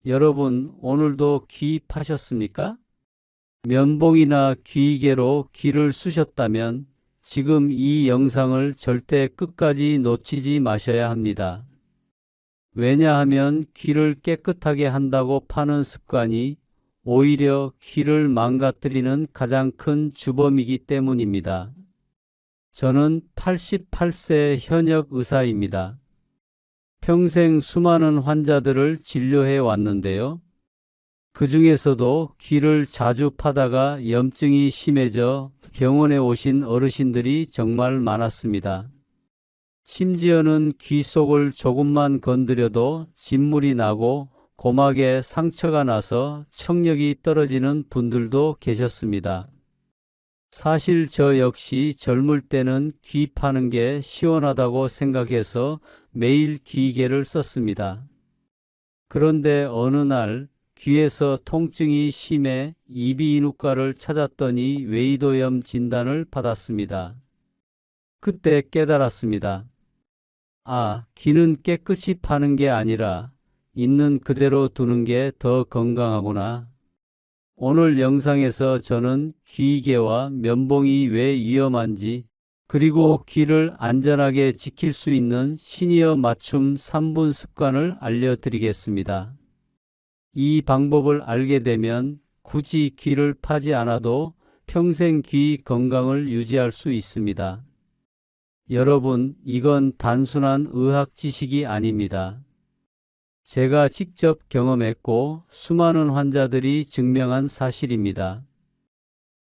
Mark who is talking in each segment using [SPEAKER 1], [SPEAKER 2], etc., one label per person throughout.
[SPEAKER 1] 여러분, 오늘도 귀입하셨습니까? 면봉이나 귀이개로 귀를 쑤셨다면 지금 이 영상을 절대 끝까지 놓치지 마셔야 합니다. 왜냐하면 귀를 깨끗하게 한다고 파는 습관이 오히려 귀를 망가뜨리는 가장 큰 주범이기 때문입니다. 저는 88세 현역 의사입니다. 평생 수많은 환자들을 진료해 왔는데요. 그 중에서도 귀를 자주 파다가 염증이 심해져 병원에 오신 어르신들이 정말 많았습니다. 심지어는 귀 속을 조금만 건드려도 진물이 나고 고막에 상처가 나서 청력이 떨어지는 분들도 계셨습니다. 사실 저 역시 젊을 때는 귀 파는 게 시원하다고 생각해서 매일 귀개를 썼습니다. 그런데 어느 날 귀에서 통증이 심해 이비인후과를 찾았더니 외이도염 진단을 받았습니다. 그때 깨달았습니다. 아, 귀는 깨끗이 파는 게 아니라 있는 그대로 두는 게 더 건강하구나. 오늘 영상에서 저는 귀개와 면봉이 왜 위험한지, 그리고 귀를 안전하게 지킬 수 있는 시니어 맞춤 3분 습관을 알려드리겠습니다. 이 방법을 알게 되면 굳이 귀를 파지 않아도 평생 귀 건강을 유지할 수 있습니다. 여러분, 이건 단순한 의학 지식이 아닙니다. 제가 직접 경험했고 수많은 환자들이 증명한 사실입니다.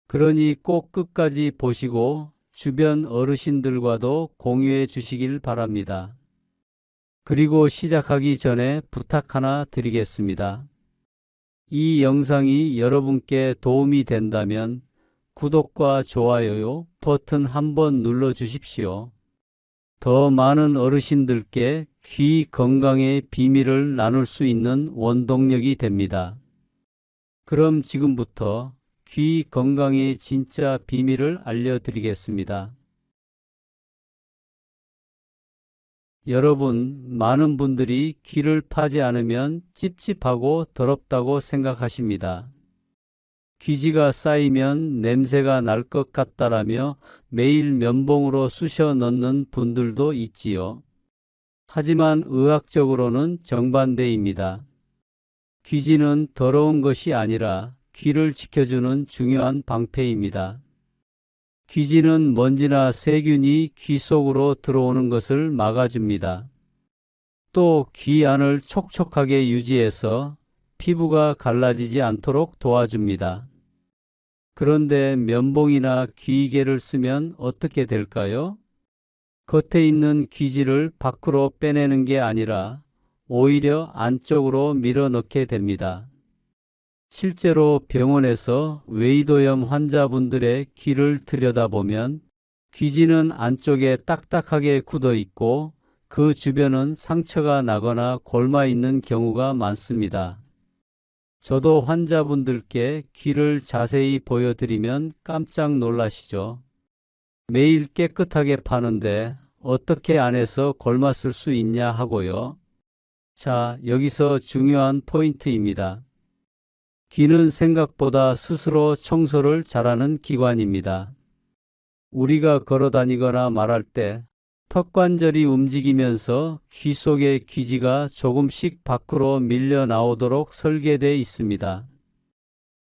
[SPEAKER 1] 그러니 꼭 끝까지 보시고 주변 어르신들과도 공유해 주시길 바랍니다. 그리고 시작하기 전에 부탁 하나 드리겠습니다. 이 영상이 여러분께 도움이 된다면 구독과 좋아요 버튼 한번 눌러 주십시오. 더 많은 어르신들께 귀 건강의 비밀을 나눌 수 있는 원동력이 됩니다. 그럼 지금부터 귀 건강의 진짜 비밀을 알려드리겠습니다. 여러분, 많은 분들이 귀를 파지 않으면 찝찝하고 더럽다고 생각하십니다. 귀지가 쌓이면 냄새가 날 것 같다라며 매일 면봉으로 쑤셔 넣는 분들도 있지요. 하지만 의학적으로는 정반대입니다. 귀지는 더러운 것이 아니라 귀를 지켜주는 중요한 방패입니다. 귀지는 먼지나 세균이 귀 속으로 들어오는 것을 막아줍니다. 또 귀 안을 촉촉하게 유지해서 피부가 갈라지지 않도록 도와줍니다. 그런데 면봉이나 귀개를 쓰면 어떻게 될까요? 겉에 있는 귀지를 밖으로 빼내는 게 아니라 오히려 안쪽으로 밀어넣게 됩니다. 실제로 병원에서 외이도염 환자분들의 귀를 들여다보면 귀지는 안쪽에 딱딱하게 굳어 있고 그 주변은 상처가 나거나 골마 있는 경우가 많습니다. 저도 환자분들께 귀를 자세히 보여드리면 깜짝 놀라시죠. 매일 깨끗하게 파는데 어떻게 안에서 골마 쓸 수 있냐 하고요. 자, 여기서 중요한 포인트입니다. 귀는 생각보다 스스로 청소를 잘하는 기관입니다. 우리가 걸어 다니거나 말할 때 턱관절이 움직이면서 귀 속의 귀지가 조금씩 밖으로 밀려 나오도록 설계되어 있습니다.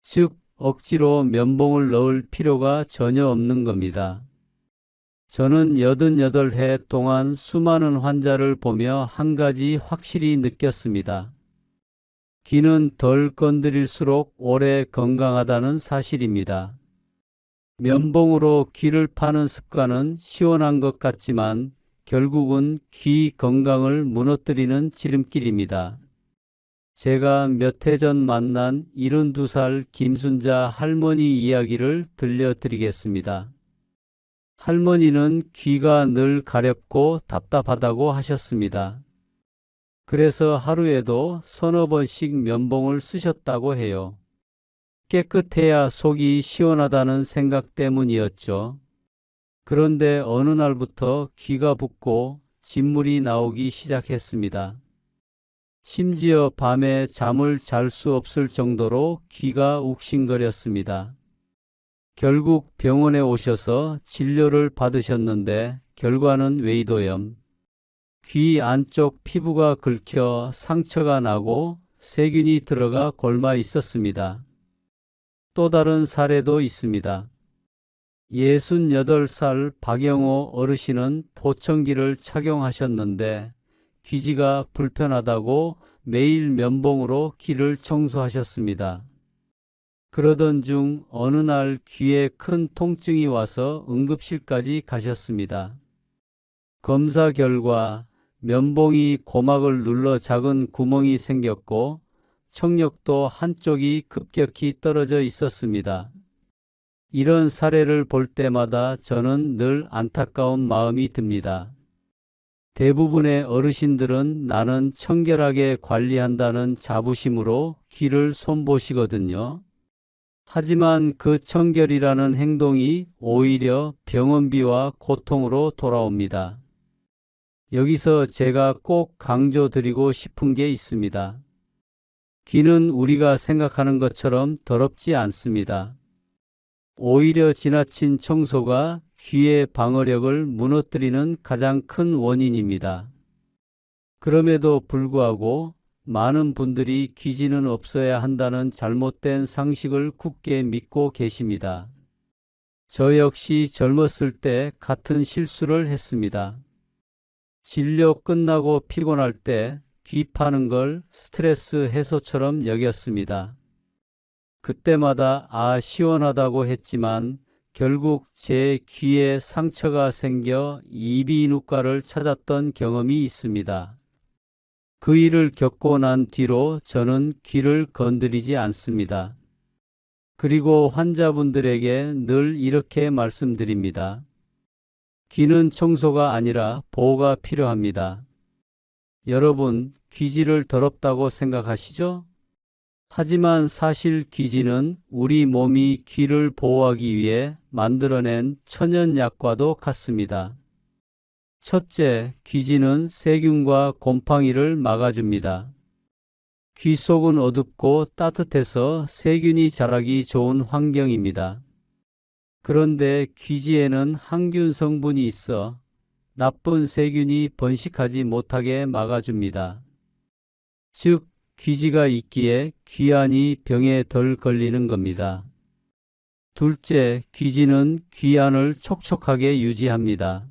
[SPEAKER 1] 즉, 억지로 면봉을 넣을 필요가 전혀 없는 겁니다. 저는 88해 동안 수많은 환자를 보며 한 가지 확실히 느꼈습니다. 귀는 덜 건드릴수록 오래 건강하다는 사실입니다. 면봉으로 귀를 파는 습관은 시원한 것 같지만 결국은 귀 건강을 무너뜨리는 지름길입니다. 제가 몇 해 전 만난 72살 김순자 할머니 이야기를 들려드리겠습니다. 할머니는 귀가 늘 가렵고 답답하다고 하셨습니다. 그래서 하루에도 서너 번씩 면봉을 쓰셨다고 해요. 깨끗해야 속이 시원하다는 생각 때문이었죠. 그런데 어느 날부터 귀가 붓고 진물이 나오기 시작했습니다. 심지어 밤에 잠을 잘 수 없을 정도로 귀가 욱신거렸습니다. 결국 병원에 오셔서 진료를 받으셨는데 결과는 웨이도염. 귀 안쪽 피부가 긁혀 상처가 나고 세균이 들어가 골마 있었습니다. 또 다른 사례도 있습니다. 68살 박영호 어르신은 보청기를 착용하셨는데 귀지가 불편하다고 매일 면봉으로 귀를 청소하셨습니다. 그러던 중 어느 날 귀에 큰 통증이 와서 응급실까지 가셨습니다. 검사 결과 면봉이 고막을 눌러 작은 구멍이 생겼고 청력도 한쪽이 급격히 떨어져 있었습니다. 이런 사례를 볼 때마다 저는 늘 안타까운 마음이 듭니다. 대부분의 어르신들은 나는 청결하게 관리한다는 자부심으로 귀를 손보시거든요. 하지만 그 청결이라는 행동이 오히려 병원비와 고통으로 돌아옵니다. 여기서 제가 꼭 강조드리고 싶은 게 있습니다. 귀는 우리가 생각하는 것처럼 더럽지 않습니다. 오히려 지나친 청소가 귀의 방어력을 무너뜨리는 가장 큰 원인입니다. 그럼에도 불구하고 많은 분들이 귀지는 없어야 한다는 잘못된 상식을 굳게 믿고 계십니다. 저 역시 젊었을 때 같은 실수를 했습니다. 진료 끝나고 피곤할 때 귀 파는 걸 스트레스 해소처럼 여겼습니다. 그때마다 시원하다고 했지만 결국 제 귀에 상처가 생겨 이비인후과를 찾았던 경험이 있습니다. 그 일을 겪고 난 뒤로 저는 귀를 건드리지 않습니다. 그리고 환자분들에게 늘 이렇게 말씀드립니다. 귀는 청소가 아니라 보호가 필요합니다. 여러분, 귀지를 더럽다고 생각하시죠? 하지만 사실 귀지는 우리 몸이 귀를 보호하기 위해 만들어낸 천연약과도 같습니다. 첫째, 귀지는 세균과 곰팡이를 막아줍니다. 귀 속은 어둡고 따뜻해서 세균이 자라기 좋은 환경입니다. 그런데 귀지에는 항균 성분이 있어 나쁜 세균이 번식하지 못하게 막아줍니다. 즉, 귀지가 있기에 귀 안이 병에 덜 걸리는 겁니다. 둘째, 귀지는 귀 안을 촉촉하게 유지합니다.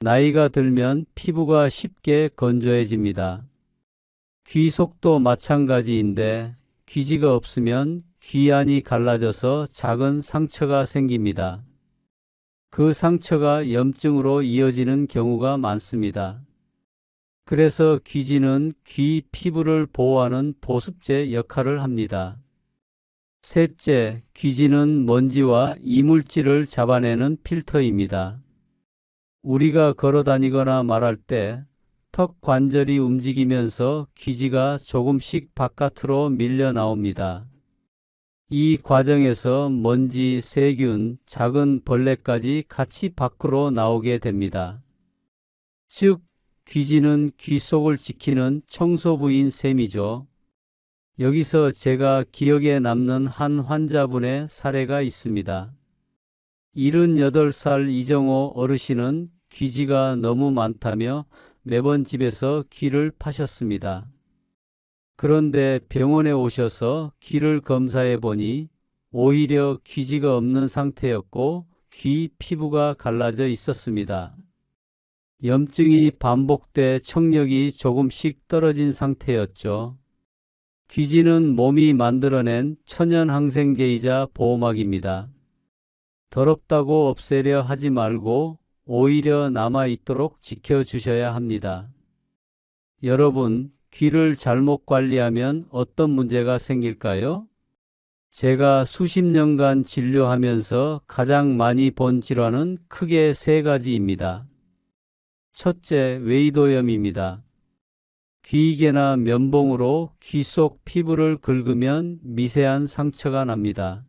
[SPEAKER 1] 나이가 들면 피부가 쉽게 건조해집니다. 귀 속도 마찬가지인데 귀지가 없으면 귀 안이 갈라져서 작은 상처가 생깁니다. 그 상처가 염증으로 이어지는 경우가 많습니다. 그래서 귀지는 귀 피부를 보호하는 보습제 역할을 합니다. 셋째, 귀지는 먼지와 이물질을 잡아내는 필터입니다. 우리가 걸어 다니거나 말할 때 턱 관절이 움직이면서 귀지가 조금씩 바깥으로 밀려 나옵니다. 이 과정에서 먼지, 세균, 작은 벌레까지 같이 밖으로 나오게 됩니다. 즉, 귀지는 귀 속을 지키는 청소부인 셈이죠. 여기서 제가 기억에 남는 한 환자분의 사례가 있습니다. 78살 이정호 어르신은 귀지가 너무 많다며 매번 집에서 귀를 파셨습니다. 그런데 병원에 오셔서 귀를 검사해 보니 오히려 귀지가 없는 상태였고 귀 피부가 갈라져 있었습니다. 염증이 반복돼 청력이 조금씩 떨어진 상태였죠. 귀지는 몸이 만들어낸 천연항생제이자 보호막입니다. 더럽다고 없애려 하지 말고 오히려 남아있도록 지켜주셔야 합니다. 여러분, 귀를 잘못 관리하면 어떤 문제가 생길까요? 제가 수십 년간 진료하면서 가장 많이 본 질환은 크게 세 가지입니다. 첫째, 웨이도염입니다. 귀이개나 면봉으로 귀 속 피부를 긁으면 미세한 상처가 납니다.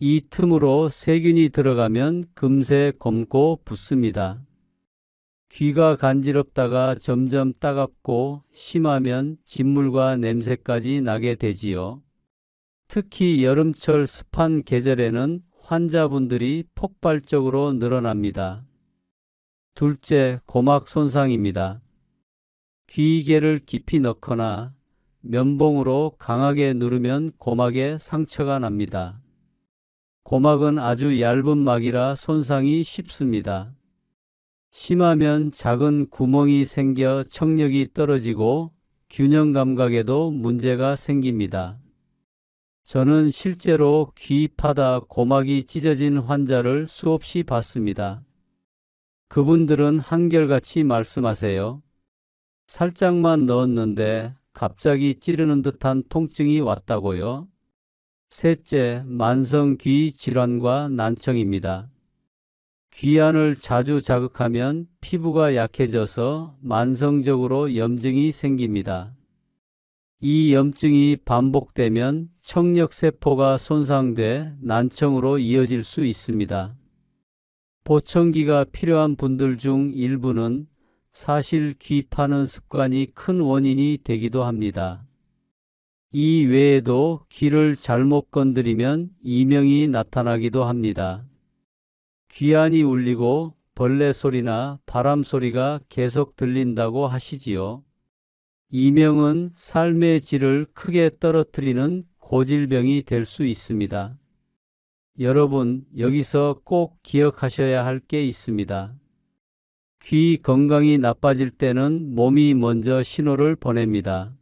[SPEAKER 1] 이 틈으로 세균이 들어가면 금세 검고 붓습니다. 귀가 간지럽다가 점점 따갑고 심하면 진물과 냄새까지 나게 되지요. 특히 여름철 습한 계절에는 환자분들이 폭발적으로 늘어납니다. 둘째, 고막 손상입니다. 귀이개를 깊이 넣거나 면봉으로 강하게 누르면 고막에 상처가 납니다. 고막은 아주 얇은 막이라 손상이 쉽습니다. 심하면 작은 구멍이 생겨 청력이 떨어지고 균형 감각에도 문제가 생깁니다. 저는 실제로 귀 파다 고막이 찢어진 환자를 수없이 봤습니다. 그분들은 한결같이 말씀하세요. 살짝만 넣었는데 갑자기 찌르는 듯한 통증이 왔다고요. 셋째, 만성 귀 질환과 난청입니다. 귀 안을 자주 자극하면 피부가 약해져서 만성적으로 염증이 생깁니다. 이 염증이 반복되면 청력세포가 손상돼 난청으로 이어질 수 있습니다. 보청기가 필요한 분들 중 일부는 사실 귀 파는 습관이 큰 원인이 되기도 합니다. 이 외에도 귀를 잘못 건드리면 이명이 나타나기도 합니다. 귀 안이 울리고 벌레 소리나 바람 소리가 계속 들린다고 하시지요. 이명은 삶의 질을 크게 떨어뜨리는 고질병이 될 수 있습니다. 여러분, 여기서 꼭 기억하셔야 할 게 있습니다. 귀 건강이 나빠질 때는 몸이 먼저 신호를 보냅니다.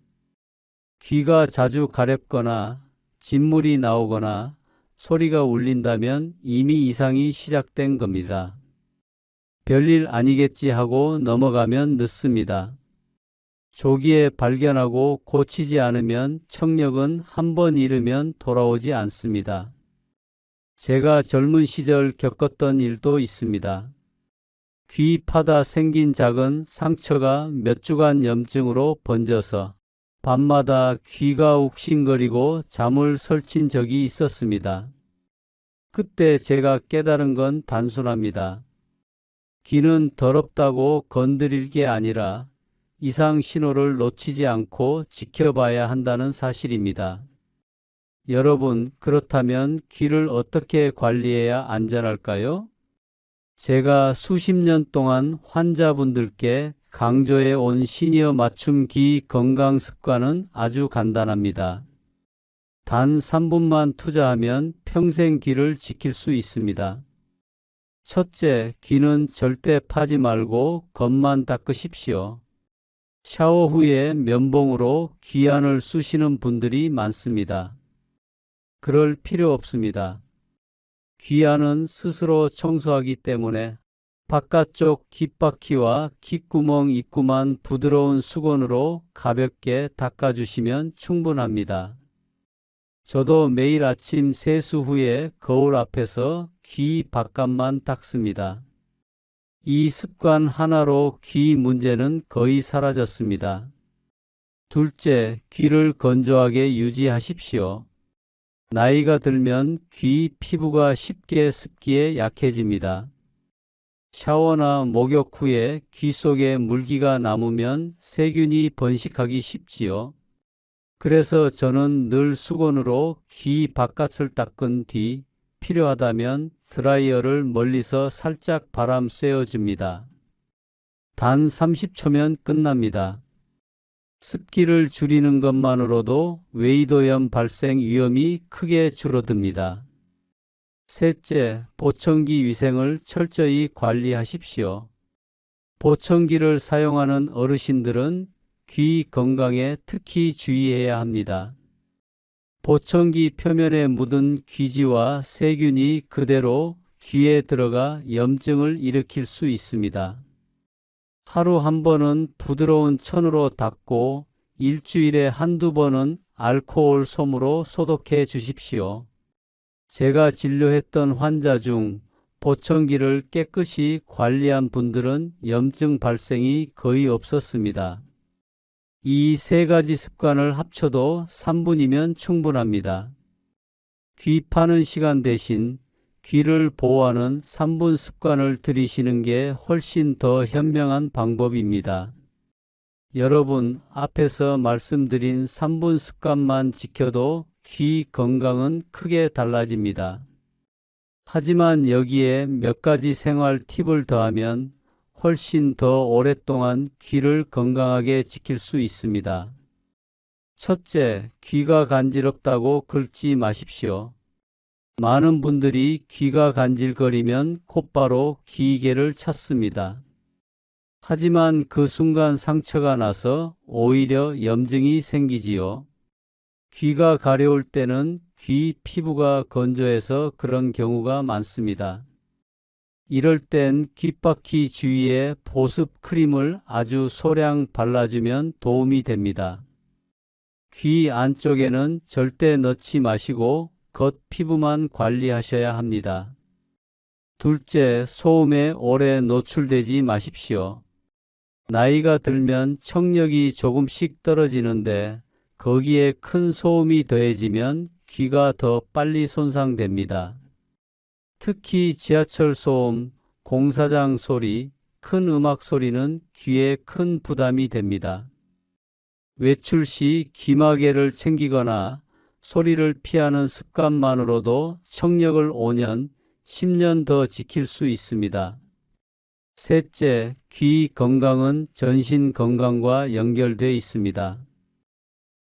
[SPEAKER 1] 귀가 자주 가렵거나 진물이 나오거나 소리가 울린다면 이미 이상이 시작된 겁니다. 별일 아니겠지 하고 넘어가면 늦습니다. 조기에 발견하고 고치지 않으면 청력은 한 번 잃으면 돌아오지 않습니다. 제가 젊은 시절 겪었던 일도 있습니다. 귀 파다 생긴 작은 상처가 몇 주간 염증으로 번져서 밤마다 귀가 욱신거리고 잠을 설친 적이 있었습니다. 그때 제가 깨달은 건 단순합니다. 귀는 더럽다고 건드릴 게 아니라 이상 신호를 놓치지 않고 지켜봐야 한다는 사실입니다. 여러분, 그렇다면 귀를 어떻게 관리해야 안전할까요? 제가 수십 년 동안 환자분들께 강조해 온 시니어 맞춤 귀 건강 습관은 아주 간단합니다. 단 3분만 투자하면 평생 귀를 지킬 수 있습니다. 첫째, 귀는 절대 파지 말고 겉만 닦으십시오. 샤워 후에 면봉으로 귀 안을 쑤시는 분들이 많습니다. 그럴 필요 없습니다. 귀 안은 스스로 청소하기 때문에 바깥쪽 귓바퀴와 귓구멍 입구만 부드러운 수건으로 가볍게 닦아주시면 충분합니다. 저도 매일 아침 세수 후에 거울 앞에서 귀 바깥만 닦습니다. 이 습관 하나로 귀 문제는 거의 사라졌습니다. 둘째, 귀를 건조하게 유지하십시오. 나이가 들면 귀 피부가 쉽게 습기에 약해집니다. 샤워나 목욕 후에 귀 속에 물기가 남으면 세균이 번식하기 쉽지요. 그래서 저는 늘 수건으로 귀 바깥을 닦은 뒤 필요하다면 드라이어를 멀리서 살짝 바람 쐬어줍니다. 단 30초면 끝납니다. 습기를 줄이는 것만으로도 외이도염 발생 위험이 크게 줄어듭니다. 셋째, 보청기 위생을 철저히 관리하십시오. 보청기를 사용하는 어르신들은 귀 건강에 특히 주의해야 합니다. 보청기 표면에 묻은 귀지와 세균이 그대로 귀에 들어가 염증을 일으킬 수 있습니다. 하루 한 번은 부드러운 천으로 닦고 일주일에 한두 번은 알코올 솜으로 소독해 주십시오. 제가 진료했던 환자 중 보청기를 깨끗이 관리한 분들은 염증 발생이 거의 없었습니다. 이 세 가지 습관을 합쳐도 3분이면 충분합니다. 귀 파는 시간 대신 귀를 보호하는 3분 습관을 들이시는 게 훨씬 더 현명한 방법입니다. 여러분, 앞에서 말씀드린 3분 습관만 지켜도 귀 건강은 크게 달라집니다. 하지만 여기에 몇 가지 생활 팁을 더하면 훨씬 더 오랫동안 귀를 건강하게 지킬 수 있습니다. 첫째, 귀가 간지럽다고 긁지 마십시오. 많은 분들이 귀가 간질거리면 곧바로 귀이개를 찾습니다. 하지만 그 순간 상처가 나서 오히려 염증이 생기지요. 귀가 가려울 때는 귀 피부가 건조해서 그런 경우가 많습니다. 이럴 땐 귓바퀴 주위에 보습 크림을 아주 소량 발라주면 도움이 됩니다. 귀 안쪽에는 절대 넣지 마시고 겉 피부만 관리하셔야 합니다. 둘째, 소음에 오래 노출되지 마십시오. 나이가 들면 청력이 조금씩 떨어지는데 거기에 큰 소음이 더해지면 귀가 더 빨리 손상됩니다. 특히 지하철 소음, 공사장 소리, 큰 음악 소리는 귀에 큰 부담이 됩니다. 외출 시 귀마개를 챙기거나 소리를 피하는 습관만으로도 청력을 5년, 10년 더 지킬 수 있습니다. 셋째, 귀 건강은 전신 건강과 연결되어 있습니다.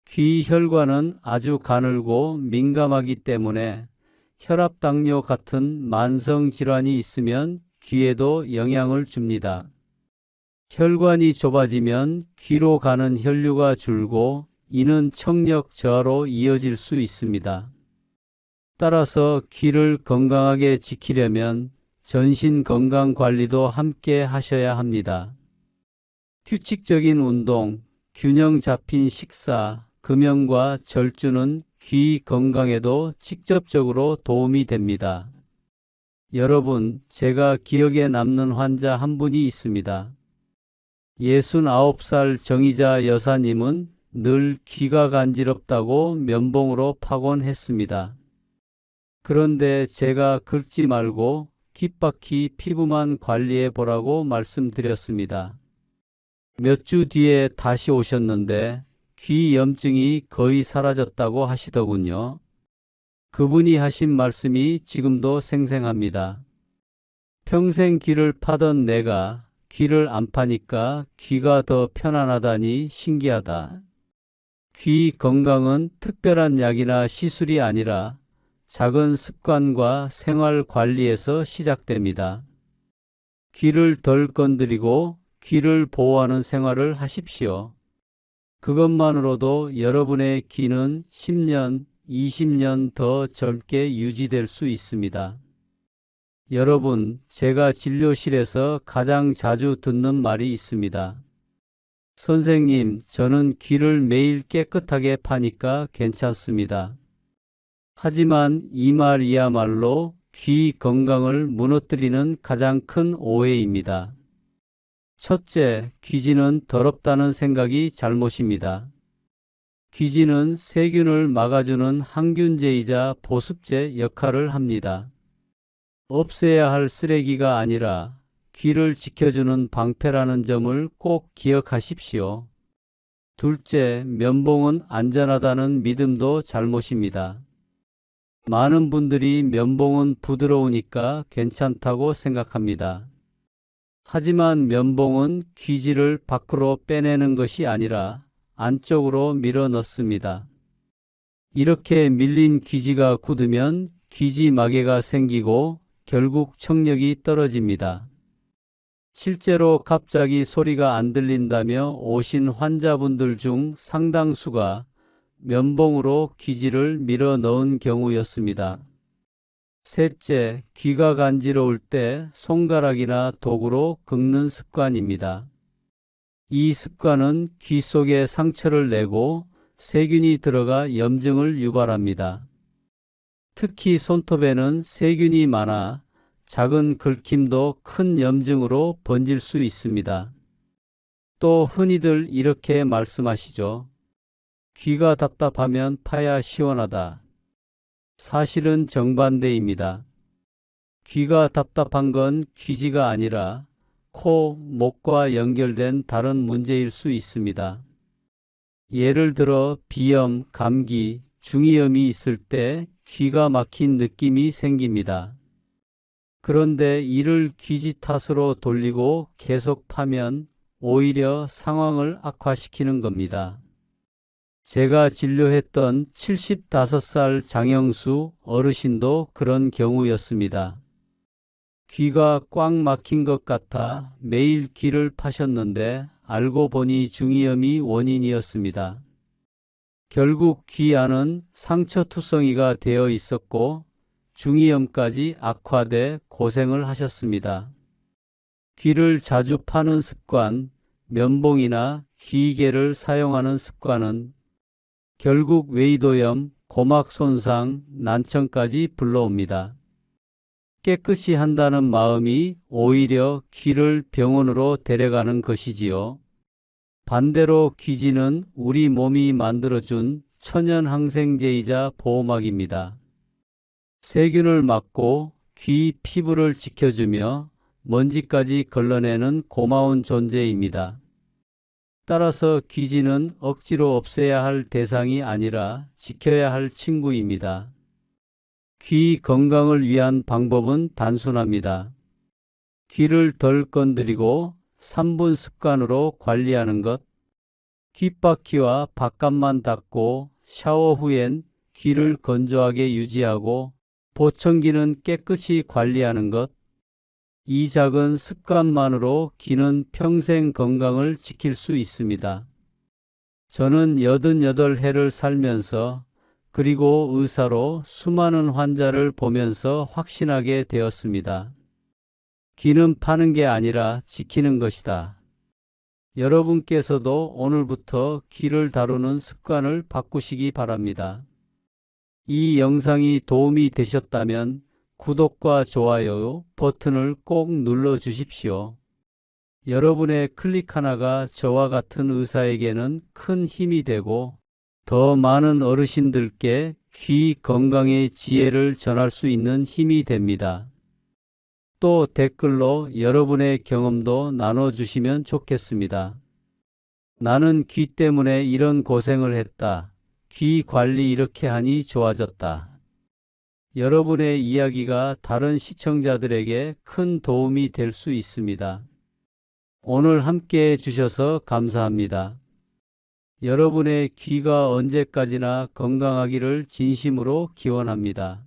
[SPEAKER 1] 귀 혈관은 아주 가늘고 민감하기 때문에 혈압, 당뇨 같은 만성 질환이 있으면 귀에도 영향을 줍니다. 혈관이 좁아지면 귀로 가는 혈류가 줄고 이는 청력 저하로 이어질 수 있습니다. 따라서 귀를 건강하게 지키려면 전신 건강 관리도 함께 하셔야 합니다. 규칙적인 운동, 균형 잡힌 식사, 금연과 절주는 귀 건강에도 직접적으로 도움이 됩니다. 여러분, 제가 기억에 남는 환자 한 분이 있습니다. 69살 정의자 여사님은 늘 귀가 간지럽다고 면봉으로 파곤했습니다. 그런데 제가 긁지 말고 귓바퀴 피부만 관리해 보라고 말씀드렸습니다. 몇 주 뒤에 다시 오셨는데 귀 염증이 거의 사라졌다고 하시더군요. 그분이 하신 말씀이 지금도 생생합니다. 평생 귀를 파던 내가 귀를 안 파니까 귀가 더 편안하다니 신기하다. 귀 건강은 특별한 약이나 시술이 아니라 작은 습관과 생활 관리에서 시작됩니다. 귀를 덜 건드리고 귀를 보호하는 생활을 하십시오. 그것만으로도 여러분의 귀는 10년, 20년 더 젊게 유지될 수 있습니다. 여러분, 제가 진료실에서 가장 자주 듣는 말이 있습니다. 선생님, 저는 귀를 매일 깨끗하게 파니까 괜찮습니다. 하지만 이 말이야말로 귀 건강을 무너뜨리는 가장 큰 오해입니다. 첫째, 귀지는 더럽다는 생각이 잘못입니다. 귀지는 세균을 막아주는 항균제이자 보습제 역할을 합니다. 없애야 할 쓰레기가 아니라 귀를 지켜주는 방패라는 점을 꼭 기억하십시오. 둘째, 면봉은 안전하다는 믿음도 잘못입니다. 많은 분들이 면봉은 부드러우니까 괜찮다고 생각합니다. 하지만 면봉은 귀지를 밖으로 빼내는 것이 아니라 안쪽으로 밀어 넣습니다. 이렇게 밀린 귀지가 굳으면 귀지 마개가 생기고 결국 청력이 떨어집니다. 실제로 갑자기 소리가 안 들린다며 오신 환자분들 중 상당수가 면봉으로 귀지를 밀어 넣은 경우였습니다. 셋째, 귀가 간지러울 때 손가락이나 도구로 긁는 습관입니다. 이 습관은 귀 속에 상처를 내고 세균이 들어가 염증을 유발합니다. 특히 손톱에는 세균이 많아 작은 긁힘도 큰 염증으로 번질 수 있습니다. 또 흔히들 이렇게 말씀하시죠. 귀가 답답하면 파야 시원하다. 사실은 정반대입니다. 귀가 답답한 건 귀지가 아니라 코, 목과 연결된 다른 문제일 수 있습니다. 예를 들어 비염, 감기, 중이염이 있을 때 귀가 막힌 느낌이 생깁니다. 그런데 이를 귀지 탓으로 돌리고 계속 파면 오히려 상황을 악화시키는 겁니다. 제가 진료했던 75살 장영수 어르신도 그런 경우였습니다. 귀가 꽉 막힌 것 같아 매일 귀를 파셨는데 알고 보니 중이염이 원인이었습니다. 결국 귀 안은 상처투성이가 되어 있었고 중이염까지 악화돼 고생을 하셨습니다. 귀를 자주 파는 습관, 면봉이나 귀이개를 사용하는 습관은 결국 외이도염, 고막 손상, 난청까지 불러옵니다. 깨끗이 한다는 마음이 오히려 귀를 병원으로 데려가는 것이지요. 반대로 귀지는 우리 몸이 만들어준 천연항생제이자 보호막입니다. 세균을 막고 귀 피부를 지켜주며 먼지까지 걸러내는 고마운 존재입니다. 따라서 귀지는 억지로 없애야 할 대상이 아니라 지켜야 할 친구입니다. 귀 건강을 위한 방법은 단순합니다. 귀를 덜 건드리고 3분 습관으로 관리하는 것, 귓바퀴와 바깥만 닦고 샤워 후엔 귀를 건조하게 유지하고 보청기는 깨끗이 관리하는 것, 이 작은 습관만으로 귀는 평생 건강을 지킬 수 있습니다. 저는 88해를 살면서 그리고 의사로 수많은 환자를 보면서 확신하게 되었습니다. 귀는 파는 게 아니라 지키는 것이다. 여러분께서도 오늘부터 귀를 다루는 습관을 바꾸시기 바랍니다. 이 영상이 도움이 되셨다면 구독과 좋아요 버튼을 꼭 눌러 주십시오. 여러분의 클릭 하나가 저와 같은 의사에게는 큰 힘이 되고 더 많은 어르신들께 귀 건강의 지혜를 전할 수 있는 힘이 됩니다. 또 댓글로 여러분의 경험도 나눠주시면 좋겠습니다. 나는 귀 때문에 이런 고생을 했다. 귀 관리 이렇게 하니 좋아졌다. 여러분의 이야기가 다른 시청자들에게 큰 도움이 될 수 있습니다. 오늘 함께 해주셔서 감사합니다. 여러분의 귀가 언제까지나 건강하기를 진심으로 기원합니다.